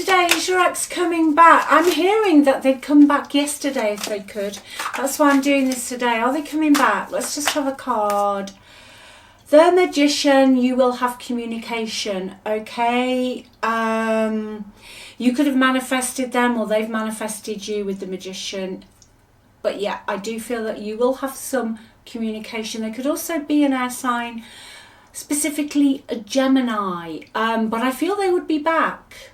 today, is your ex coming back? I'm hearing that they'd come back yesterday if they could. That's why I'm doing this today. Are they coming back? Let's just have a card. The Magician, you will have communication, okay? You could have manifested them or they've manifested you with the Magician. But yeah, I do feel that you will have some communication. They could also be an air sign, specifically a Gemini. But I feel they would be back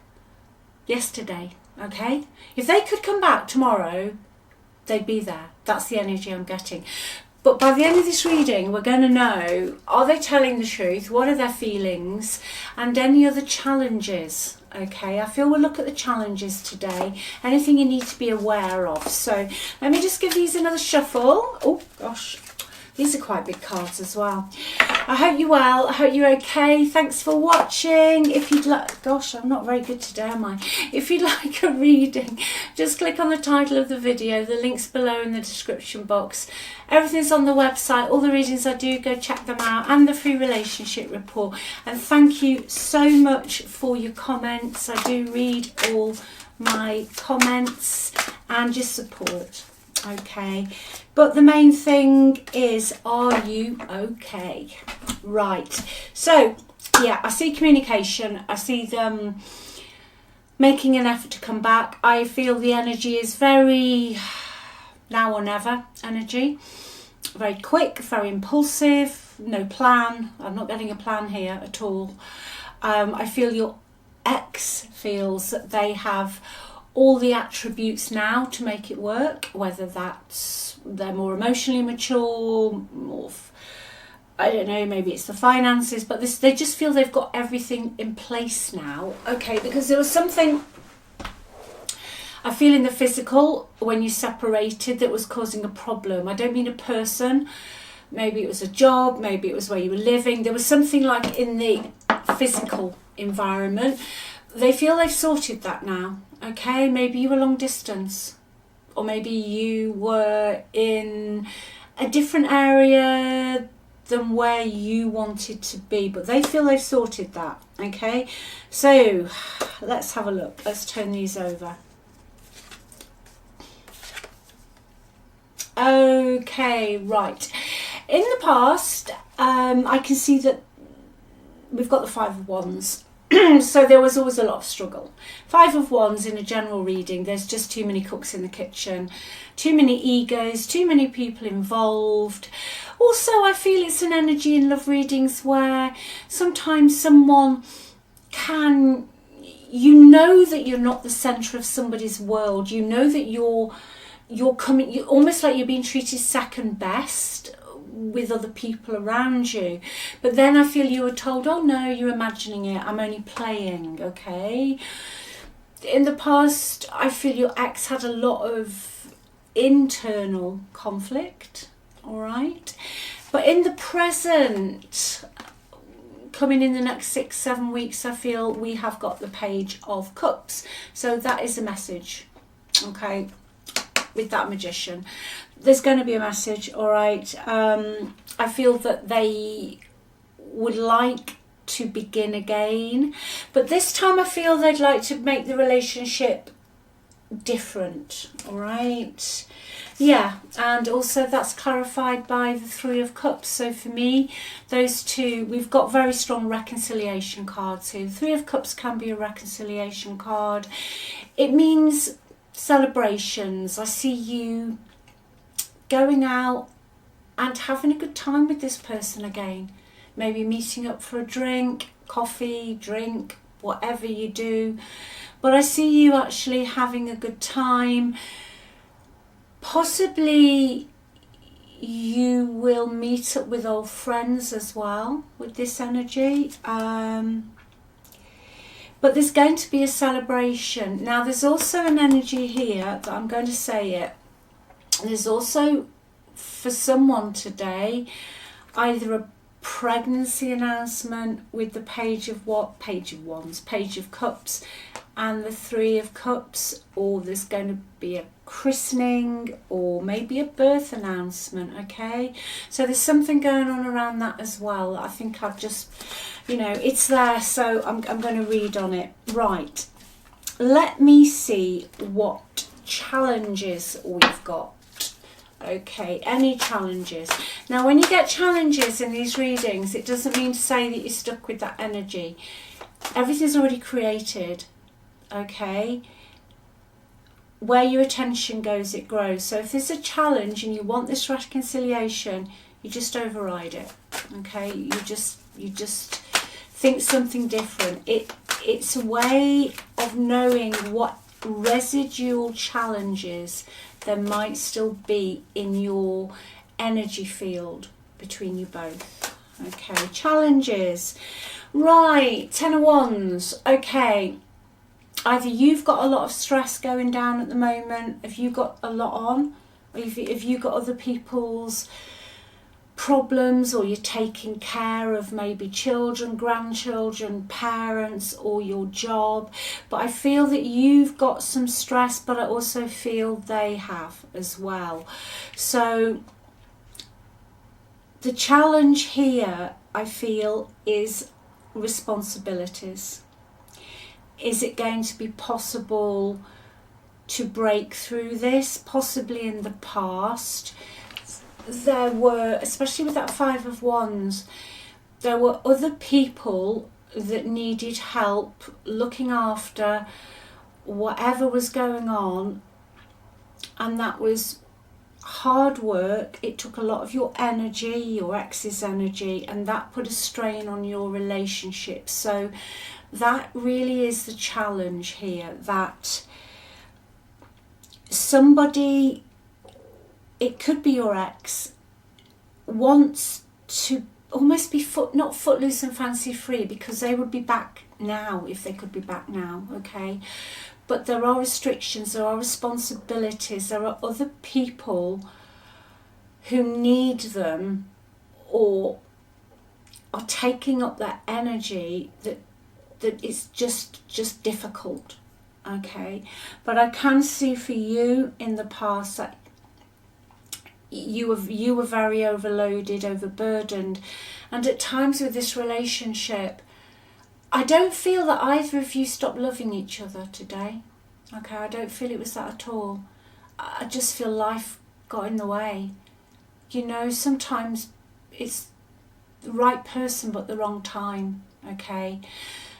yesterday, okay? If they could come back tomorrow, they'd be there. That's the energy I'm getting. But by the end of this reading, we're going to know, are they telling the truth? What are their feelings? And any other challenges, okay? I feel we'll look at the challenges today. Anything you need to be aware of. So let me just give these another shuffle. Oh, gosh. These are quite big cards as well. I hope you're well. I hope you're okay. Thanks for watching. If you'd like... Gosh, I'm not very good today, am I? If you'd like a reading, just click on the title of the video. The link's below in the description box. Everything's on the website. All the readings I do, go check them out. And the free relationship report. And thank you so much for your comments. I do read all my comments and your support. Okay, but the main thing is, are you okay? Right, so yeah, I see communication. I see them making an effort to come back. I feel the energy is very now or never energy, very quick, very impulsive, no plan. I'm not getting a plan here at all. I feel your ex feels that they have all the attributes now to make it work, whether that's they're more emotionally mature, more, I don't know, maybe it's the finances, but they just feel they've got everything in place now. Okay, because there was something I feel in the physical when you separated that was causing a problem. I don't mean a person, maybe it was a job, maybe it was where you were living. There was something like in the physical environment. They feel they've sorted that now. Okay, maybe you were long distance, or maybe you were in a different area than where you wanted to be, but they feel they've sorted that. Okay, so let's have a look. Let's turn these over. Okay, right. In the past, I can see that we've got the Five of Wands. So there was always a lot of struggle. Five of Wands in a general reading, there's just too many cooks in the kitchen, too many egos, too many people involved. Also, I feel it's an energy in love readings where sometimes someone can, you know that you're not the centre of somebody's world. You know that you're coming, you almost like you're being treated second best with other people around you, but then I feel you were told, oh no, you're imagining it, I'm only playing. Okay, in the past I feel your ex had a lot of internal conflict, all right, but in the present, coming in the next 6-7 weeks, I feel we have got the Page of Cups, so that is a message, okay, with that Magician. There's going to be a message, all right. I feel that they would like to begin again, but this time I feel they'd like to make the relationship different, all right. Yeah, and also that's clarified by the Three of Cups. So for me, those two, we've got very strong reconciliation cards here. The Three of Cups can be a reconciliation card. It means celebrations. I see you going out and having a good time with this person again, maybe meeting up for a drink, coffee, drink, whatever you do, but I see you actually having a good time. Possibly you will meet up with old friends as well with this energy, but there's going to be a celebration. Now there's also an energy here that I'm going to say it. There's also, for someone today, either a pregnancy announcement with the Page of Wands, Page of Cups and the Three of Cups, or there's going to be a christening or maybe a birth announcement, okay? So there's something going on around that as well. I think I've just, you know, it's there, so I'm going to read on it. Right. let me see what challenges we've got. Okay, any challenges? Now, when you get challenges in these readings, it doesn't mean to say that you're stuck with that energy. Everything's already created, okay? Where your attention goes, it grows. So if there's a challenge and you want this reconciliation, you just override it, okay? You just think something different. It's a way of knowing what residual challenges there might still be in your energy field between you both. Okay, challenges. Right, Ten of Wands. Okay, either you've got a lot of stress going down at the moment, have you got a lot on, or have you got other people's problems, or you're taking care of maybe children, grandchildren, parents, or your job. But I feel that you've got some stress, but I also feel they have as well. So the challenge here, I feel, is responsibilities. Is it going to be possible to break through this? Possibly in the past there were, especially with that Five of Wands, there were other people that needed help looking after whatever was going on, and that was hard work. It took a lot of your energy, your ex's energy, and that put a strain on your relationship. So that really is the challenge here, that somebody, it could be your ex, wants to almost be not footloose and fancy free, because they would be back now if they could be back now, okay? But there are restrictions, there are responsibilities, there are other people who need them or are taking up that energy that is just difficult, okay? But I can see for you in the past that you were very overloaded, overburdened, and at times with this relationship, I don't feel that either of you stopped loving each other today. Okay, I don't feel it was that at all. I just feel life got in the way. You know, sometimes it's the right person but the wrong time, okay?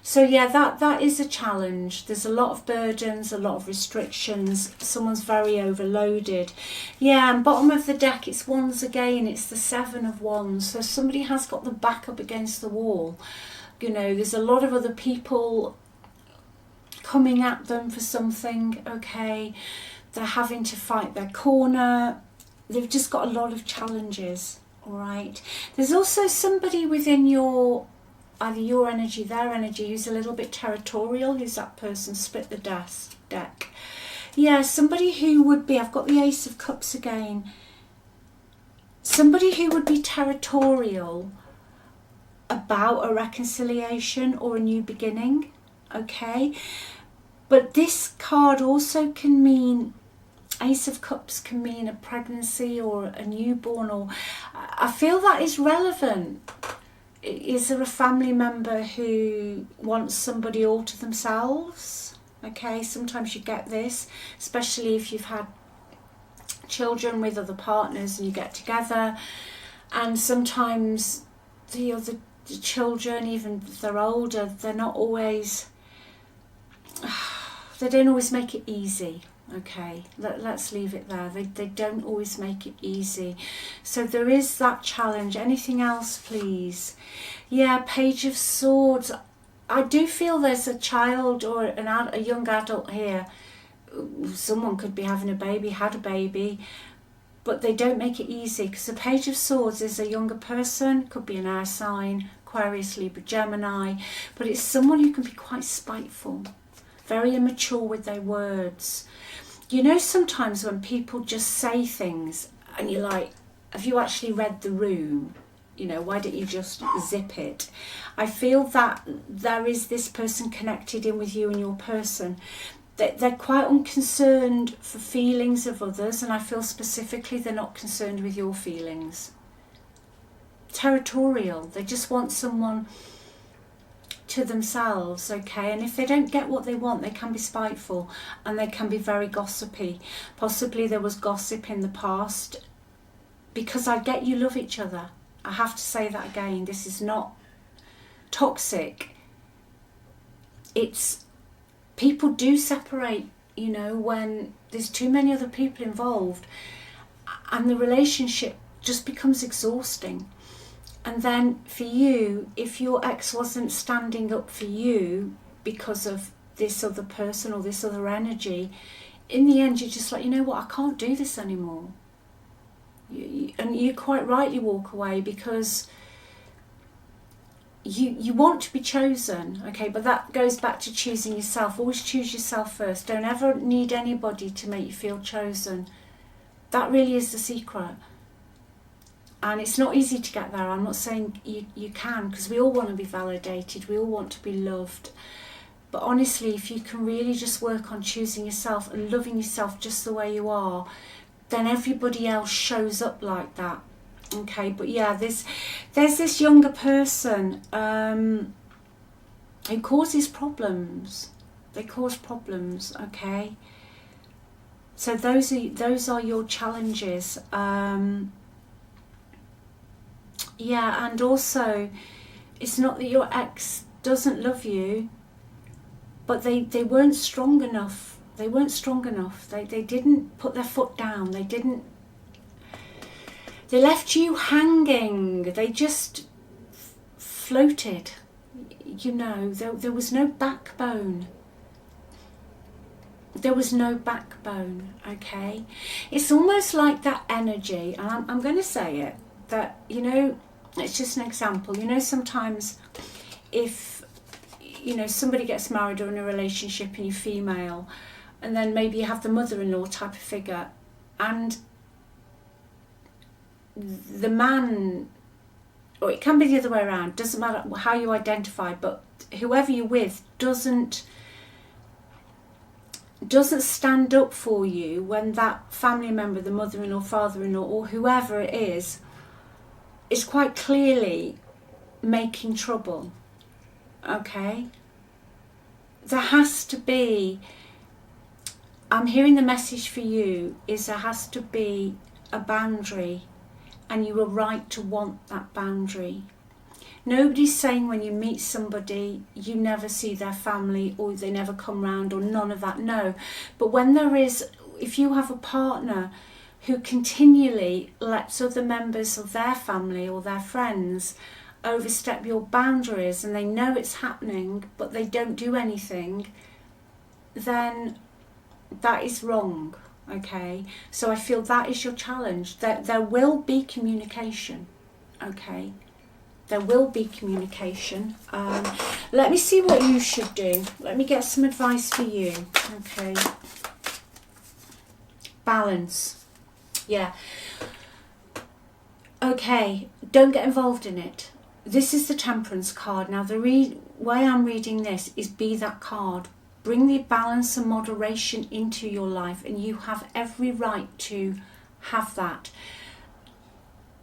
So yeah, that is a challenge. There's a lot of burdens, a lot of restrictions. Someone's very overloaded. Yeah, and bottom of the deck, it's Wands again. It's the Seven of Wands. So somebody has got the back up against the wall. You know, there's a lot of other people coming at them for something, okay? They're having to fight their corner. They've just got a lot of challenges, all right? There's also somebody within your, either your energy, their energy, who's a little bit territorial. Who's that person? Split the deck. Yeah, somebody who would be, I've got the Ace of Cups again. Somebody who would be territorial about a reconciliation or a new beginning, okay? But this card also can mean, Ace of Cups can mean a pregnancy or a newborn, or I feel that is relevant. Is there a family member who wants somebody all to themselves? Okay, sometimes you get this, especially if you've had children with other partners and you get together, and sometimes the children, even if they're older, they're not always, they don't always make it easy. Okay, let's leave it there. They don't always make it easy. So there is that challenge. Anything else, please? Yeah, Page of Swords. I do feel there's a child or a young adult here. Someone could be having a baby, had a baby, but they don't make it easy, because the Page of Swords is a younger person, could be an air sign, Aquarius, Libra, Gemini, but it's someone who can be quite spiteful, very immature with their words. You know, sometimes when people just say things and you're like, have you actually read the room? You know, why don't you just zip it? I feel that there is this person connected in with you and your person. They're quite unconcerned for feelings of others, and I feel specifically they're not concerned with your feelings. Territorial. They just want someone to themselves, okay? And if they don't get what they want, they can be spiteful and they can be very gossipy. Possibly there was gossip in the past, because I get you love each other. I have to say that again. This is not toxic. It's, people do separate, you know, when there's too many other people involved, and the relationship just becomes exhausting. And then for you, if your ex wasn't standing up for you because of this other person or this other energy, in the end you're just like, you know what, I can't do this anymore. And you quite rightly walk away, because you want to be chosen, okay? But that goes back to choosing yourself. Always choose yourself first. Don't ever need anybody to make you feel chosen. That really is the secret. And it's not easy to get there. I'm not saying you can, because we all want to be validated. We all want to be loved. But honestly, if you can really just work on choosing yourself and loving yourself just the way you are, then everybody else shows up like that. Okay, but yeah, there's this younger person who causes problems. They cause problems, okay? So those are your challenges. Yeah, and also, it's not that your ex doesn't love you, but they weren't strong enough. They weren't strong enough. They didn't put their foot down. They left you hanging. They just floated. You know, there was no backbone. There was no backbone, okay? It's almost like that energy, and I'm going to say it, that, you know, it's just an example. You know, sometimes if, you know, somebody gets married or in a relationship and you're female, and then maybe you have the mother-in-law type of figure, and the man, or it can be the other way around, doesn't matter how you identify, but whoever you're with doesn't stand up for you when that family member, the mother-in-law, father-in-law, or whoever it is quite clearly making trouble, okay? There has to be, I'm hearing the message for you, is there has to be a boundary, and you are right to want that boundary. Nobody's saying when you meet somebody you never see their family or they never come round or none of that, no. But when there is, if you have a partner who continually lets other members of their family or their friends overstep your boundaries, and they know it's happening but they don't do anything, then that is wrong, okay? So I feel that is your challenge. That there will be communication, okay? There will be communication. Let me see what you should do. Let me get some advice for you, okay? Balance. Yeah. Okay, don't get involved in it. This is the Temperance card. Now, the way I'm reading this is be that card. Bring the balance and moderation into your life, and you have every right to have that.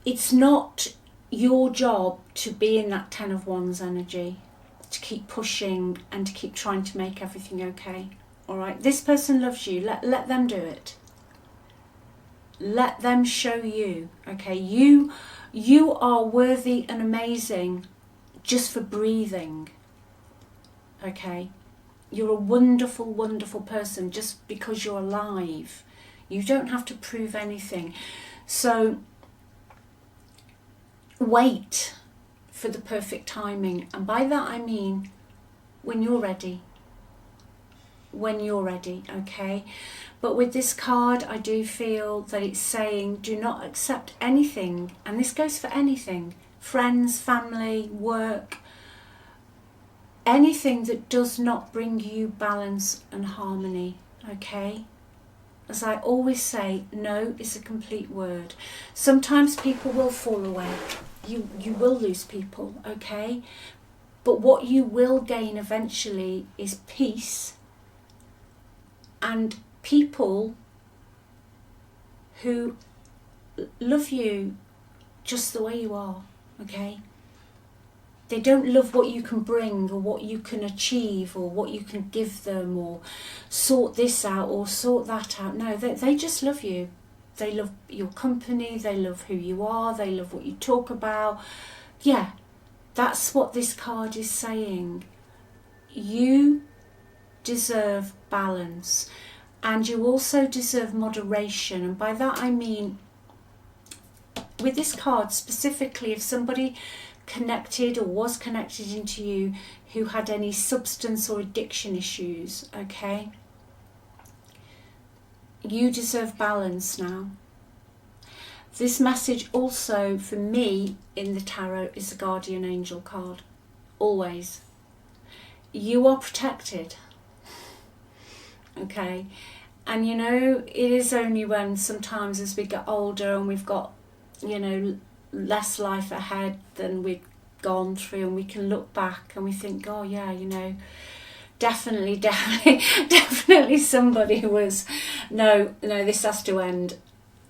It's not your job to be in that Ten of Wands energy, to keep pushing and to keep trying to make everything okay. All right, this person loves you. Let them do it. Let them show you, okay? You are worthy and amazing just for breathing, okay? You're a wonderful, wonderful person just because you're alive. You don't have to prove anything. So wait for the perfect timing. And by that I mean when you're ready. When you're ready, okay? But with this card, I do feel that it's saying do not accept anything. And this goes for anything. Friends, family, work. Anything that does not bring you balance and harmony, okay? As I always say, no is a complete word. Sometimes people will fall away. You will lose people, okay? But what you will gain eventually is peace and people who love you just the way you are, okay? They don't love what you can bring or what you can achieve or what you can give them or sort this out or sort that out. No, they just love you. They love your company. They love who you are. They love what you talk about. Yeah, that's what this card is saying. You deserve balance, and you also deserve moderation. And by that I mean, with this card specifically, if somebody connected or was connected into you who had any substance or addiction issues, okay, you deserve balance now. This message also for me in the tarot is the guardian angel card. Always. You are protected. Okay. And you know, it is only when sometimes as we get older and we've got, you know, less life ahead than we've gone through, and we can look back and we think, oh yeah, you know, definitely somebody was, no, this has to end.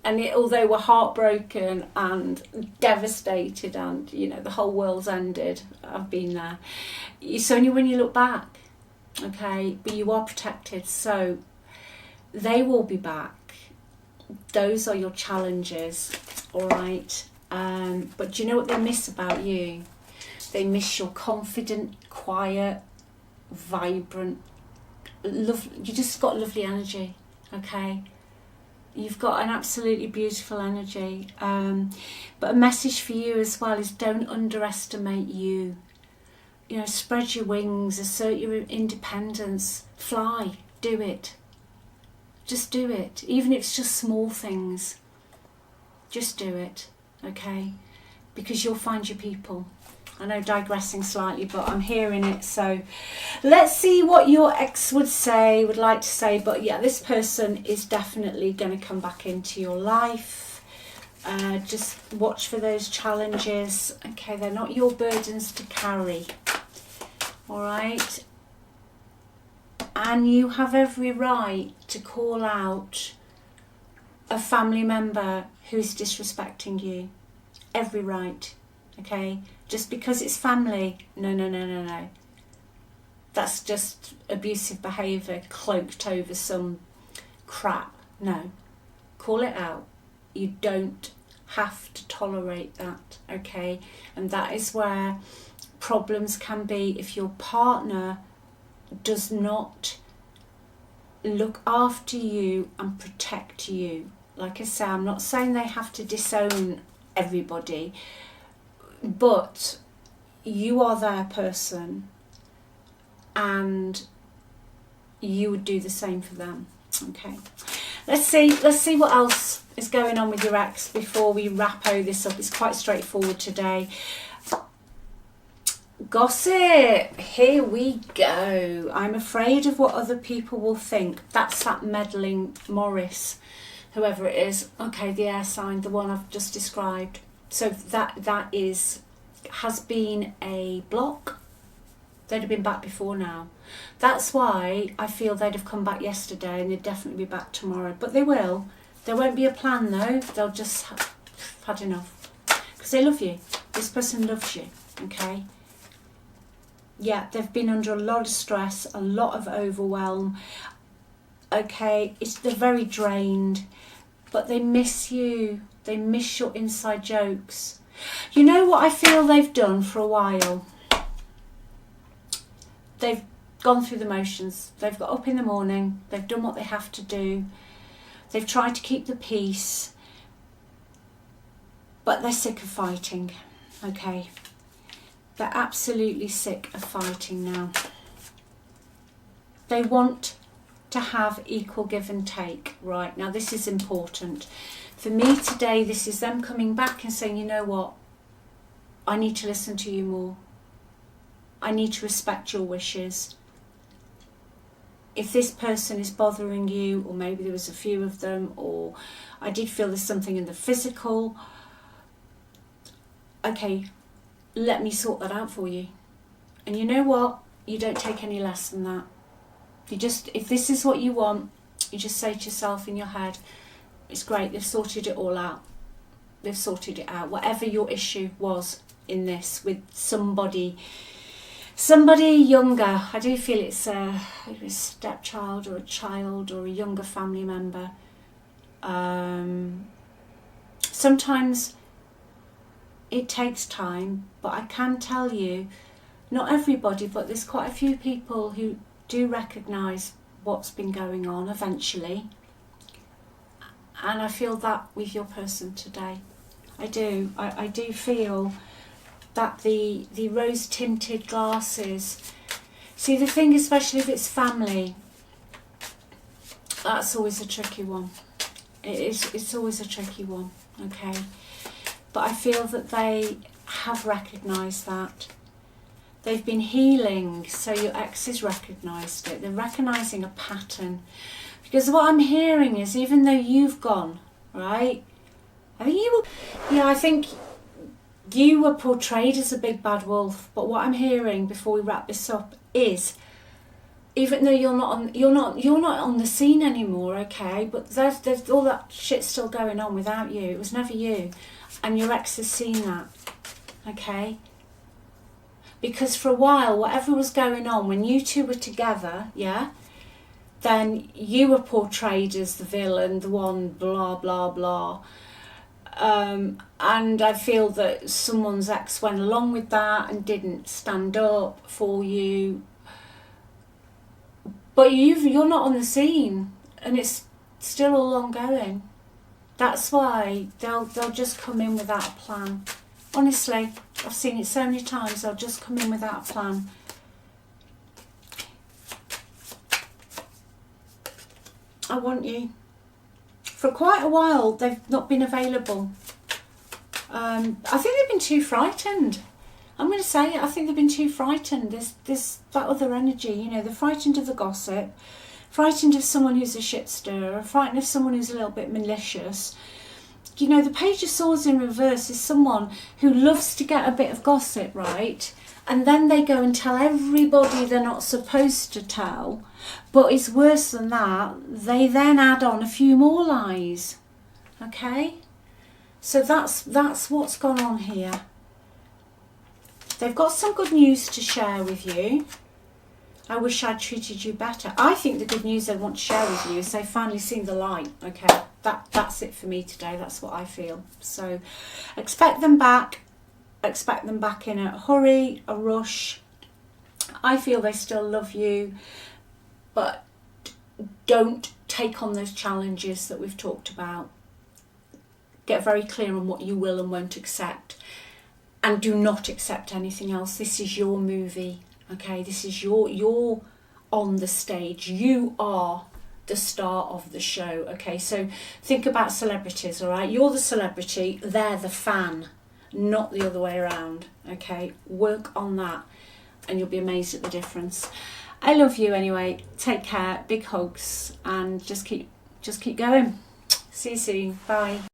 And although we're heartbroken and devastated and, you know, the whole world's ended, I've been there, it's only when you look back, okay, but you are protected, so they will be back. Those are your challenges, all right. But do you know what they miss about you? They miss your confident, quiet, vibrant, you just got lovely energy, okay? You've got an absolutely beautiful energy. But a message for you as well is don't underestimate you. You know, spread your wings, assert your independence, fly, do it. Just do it. Even if it's just small things, just do it, okay? Because you'll find your people. I know, digressing slightly, but I'm hearing it. So let's see what your ex would like to say. But yeah, this person is definitely going to come back into your life. Just watch for those challenges. Okay, they're not your burdens to carry. All right. And you have every right to call out a family member who's disrespecting you. Every right. Okay, just because it's family, no. That's just abusive behaviour cloaked over some crap. No, call it out. You don't have to tolerate that, okay? And that is where problems can be if your partner does not look after you and protect you. Like I say, I'm not saying they have to disown everybody, but you are their person and you would do the same for them. Okay, let's see what else is going on with your ex before we wrap this up. It's quite straightforward today. Gossip, here we go. I'm afraid of what other people will think. That's that meddling Morris, whoever it is. Okay, the air sign, the one I've just described. So that has been a block. They'd have been back before now. That's why I feel they'd have come back yesterday and they'd definitely be back tomorrow. But they will. There won't be a plan though. They'll just have had enough. Because they love you. This person loves you. Okay. Yeah, they've been under a lot of stress, a lot of overwhelm. Okay, they're very drained. But they miss you. They miss your inside jokes. You know what I feel they've done for a while? They've gone through the motions. They've got up in the morning. They've done what they have to do. They've tried to keep the peace. But they're sick of fighting. Okay. They're absolutely sick of fighting now. They want to have equal give and take. Right, now this is important. For me today, this is them coming back and saying, you know what? I need to listen to you more. I need to respect your wishes. If this person is bothering you, or maybe there was a few of them, or I did feel there's something in the physical, okay, let me sort that out for you. And you know what? You don't take any less than that. You just, if this is what you want, you just say to yourself in your head, it's great, they've sorted it all out. they've sorted it out. Whatever your issue was in this with somebody younger, I do feel it's a stepchild or a child or a younger family member. Sometimes it takes time, but I can tell you, not everybody, but there's quite a few people who do recognise what's been going on eventually. And I feel that with your person today. I do. I do feel that the rose-tinted glasses... See, the thing, especially if it's family, that's always a tricky one. It's always a tricky one, okay? But I feel that they have recognised that. They've been healing, so your ex has recognised it. They're recognising a pattern. Because what I'm hearing is, even though you've gone, right? I think you were portrayed as a big bad wolf. But what I'm hearing before we wrap this up is, even though you're not on the scene anymore, okay? But there's all that shit still going on without you. It was never you, and your ex has seen that, okay? Because for a while, whatever was going on when you two were together, yeah, then you were portrayed as the villain, the one, blah blah blah. And I feel that someone's ex went along with that and didn't stand up for you. But you're not on the scene, and it's still all ongoing. That's why they'll just come in without a plan. Honestly, I've seen it so many times. They'll just come in without a plan. I want you. For quite a while, they've not been available. I think they've been too frightened. I'm going to say it. I think they've been too frightened. There's that other energy, you know. They're frightened of the gossip, frightened of someone who's a shit stirrer, frightened of someone who's a little bit malicious. You know, the Page of Swords in reverse is someone who loves to get a bit of gossip, right? And then they go and tell everybody they're not supposed to tell. But it's worse than that. They then add on a few more lies. Okay? So that's what's gone on here. They've got some good news to share with you. I wish I'd treated you better. I think the good news they want to share with you is they've finally seen the light. Okay, that's it for me today. That's what I feel. So expect them back. Expect them back in a hurry, a rush. I feel they still love you, but don't take on those challenges that we've talked about. Get very clear on what you will and won't accept, and do not accept anything else. This is your movie, okay? This is you're on the stage. You are the star of the show, okay? So think about celebrities, all right? You're the celebrity, they're the fan, not the other way around, okay? Work on that and you'll be amazed at the difference. I love you anyway. Take care, big hugs, and just keep going. See you soon. Bye.